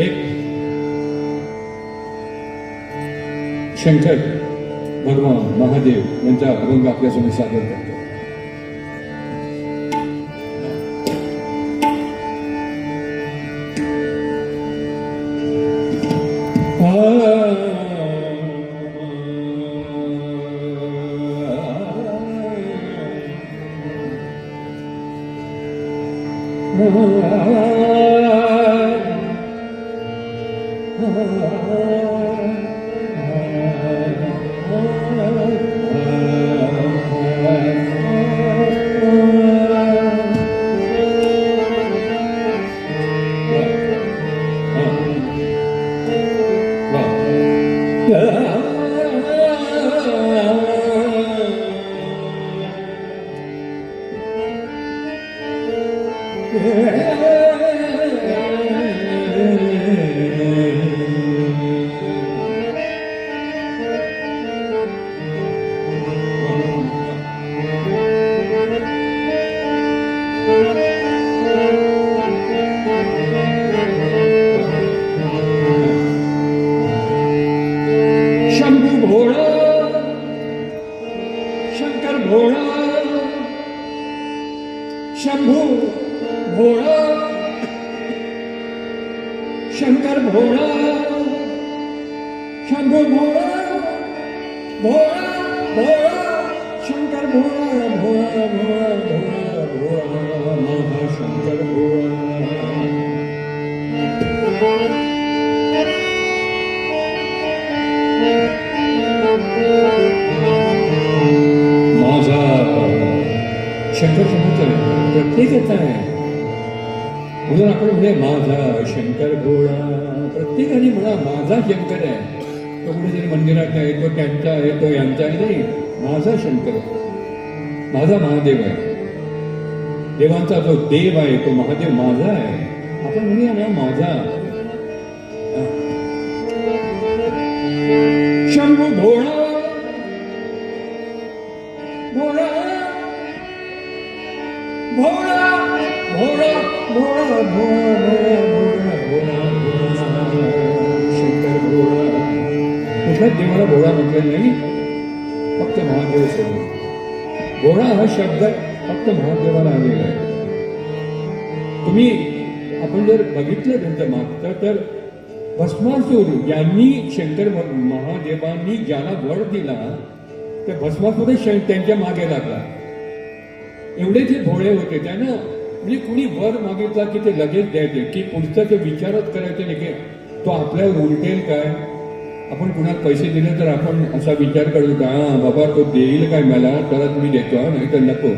एक शंकर भगवान महादेव यांचा अभंग आपल्यासमोर सादर करतो. शंभू भोळा शंकर भोळा शंभू भोळा भोळा भोळा शंकर भोळा भोळा भोळा भोळा भोळा माझा शंकर भोळा. माझा शंकर शंकर प्रत्येकाचा आहे म्हणून आपण म्हणजे माझा शंकर भोळा. प्रत्येकाने म्हणा माझा शंकर आहे. तो कुठेतरी मंदिरात आहे, तो त्यांचा आहे, तो यांचा आहे. नाही, माझा शंकर माझा महादेव आहे. देवांचा जो देव आहे तो महादेव माझा आहे. आपण म्हणूया ना माझा शंभू भोळा भोळा भोळा भोळा भोळा भोळा भोळा भोळा शंकर भोळा. कुठल्याच देवाला भोळा म्हटलेला नाही, फक्त महादेव सगळे. भोळा हा शब्द फक्त महादेवाला आलेला आहे. तुम्ही आपण जर बघितलं त्यांचं मागचं तर भस्मासूर यांनी शंकर महादेवांनी ज्याला वर दिला त्या भस्मासूर त्यांच्या मागे लागला. एवढे ते भोळे होते. त्यांना म्हणजे कुणी वर मागितला की ते लगेच द्यायचे, की पुढचं ते विचारच करायचे नाही की तो आपल्यावर उलटेल काय. आपण कुणाला पैसे दिले तर आपण असा विचार करतो का हा बाबा तो देईल काय मला तरच मी देतो, नाही तर नको.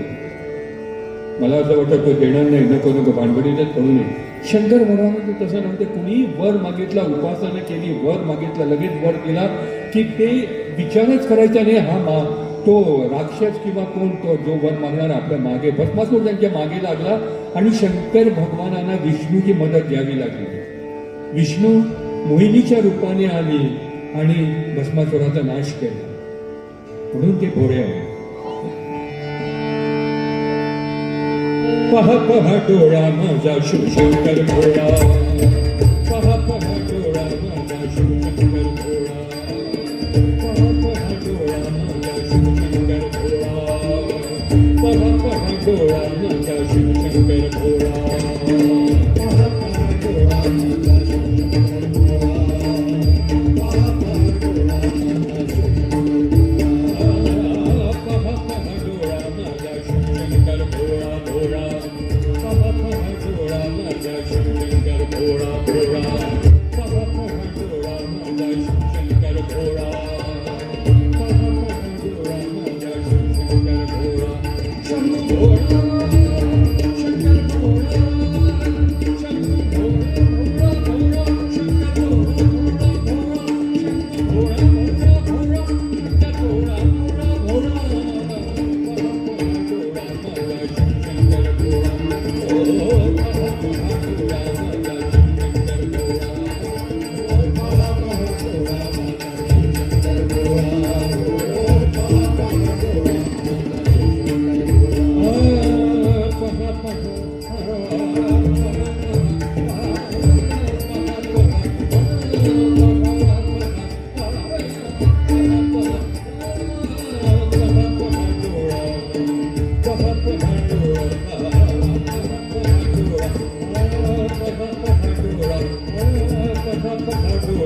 मला असं वाटतं तो देणार नाही, नको नको भांडवलीतच करू नये. शंकर भगवान तसं नव्हतं. कुणी वर मागितला, उपासना केली, वर मागितला, लगेच वर दिला की ते विचारच करायचा नाही. हा तो राक्षस किंवा कोण तो जो वर मागणार आपल्या मागे भस्मासूर त्यांच्या मागे लागला आणि शंकर भगवानांना विष्णूची मदत घ्यावी लागली. विष्णू मोहिनीच्या रूपाने आली आणि भस्मासुराचा नाश केला. म्हणून ते भोळे आहे. पहा पहा डोळा माझा शिवशंकर भोळा, पहा पहा डोळा माझा शिवशंकर भोळा, पहा पहा डोळा माझा शिवशंकर भोळा, पहा पहा डोळा माझा शिवशंकर भोळा, पहा पहा डोळा माझा शिवशंकर भोळा, पहा पहा डोळा माझा शिवशंकर भोळा भोळा.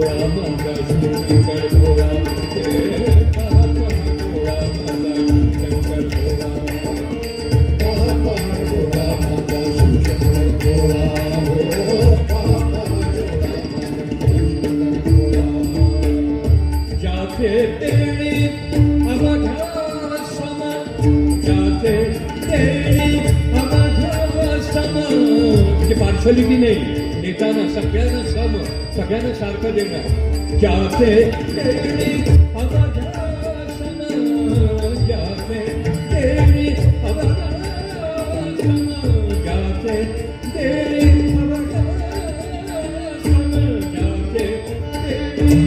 भोळा माझा शिवशंकर भोळा पहा पहा भोळा माझा शिवशंकर भोळा पहा पहा भोळा माझा शिवशंकर भोळा पहा पहा भोळा जाते तेणे अवघा सम जाते तेणे अवघा सम म्हणजे पार्शलिटी नाही देताना सगळ्यांना सम सगळ्यांना सारखं देणं जाते तेणे अवघा सम जाते तेणे अवघा सम जाते तेणे अवघा सम जाते तेणे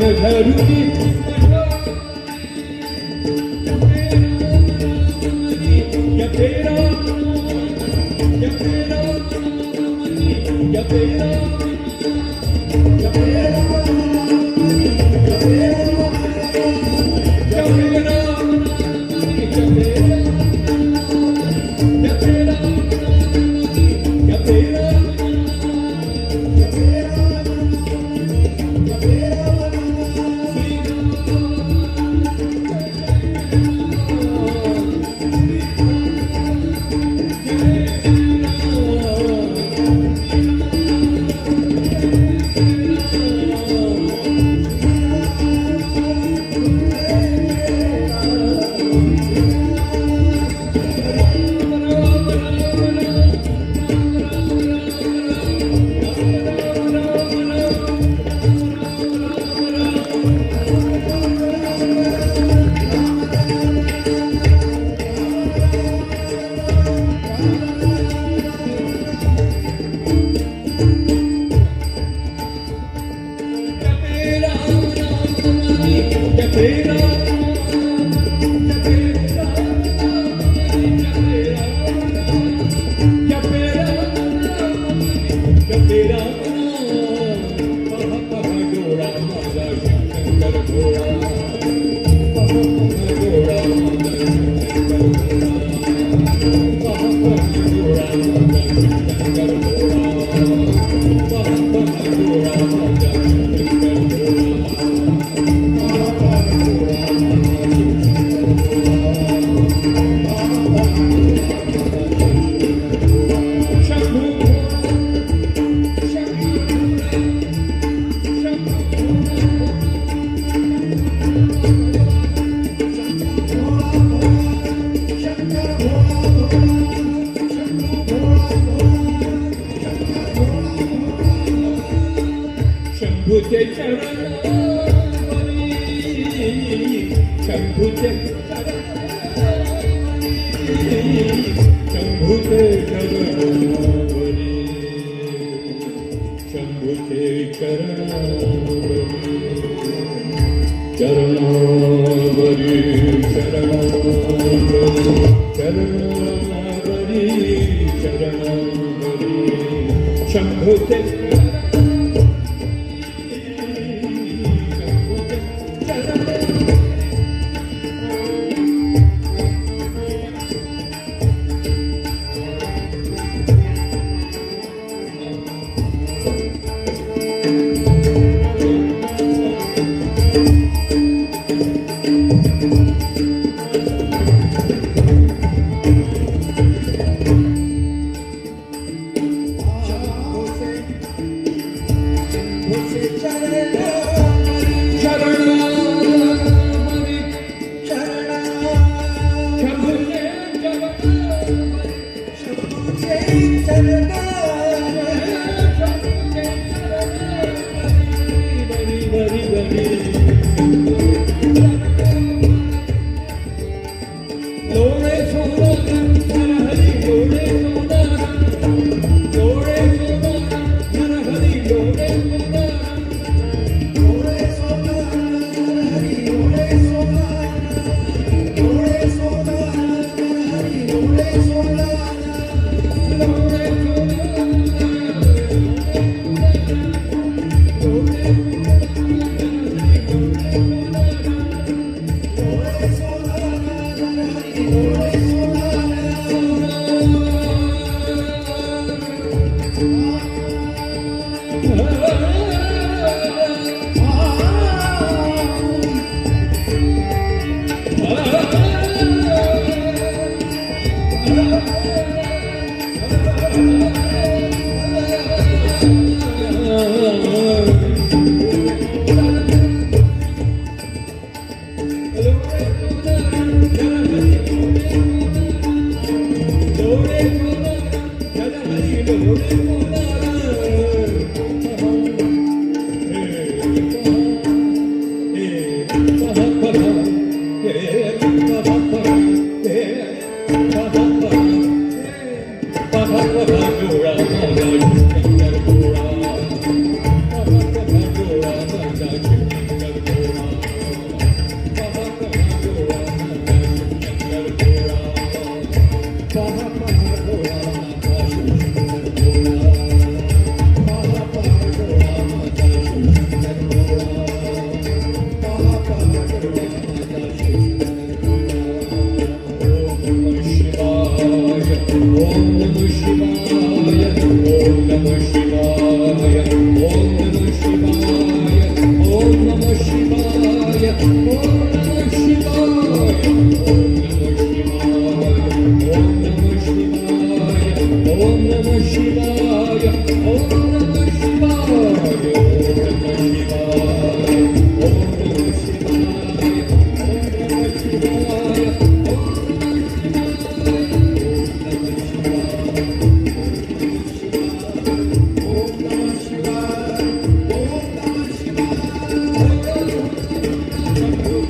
धरुनी या तेरा या तेरा या तेरा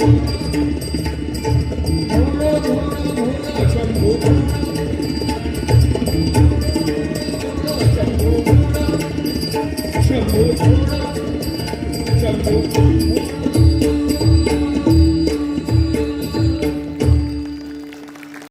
आहे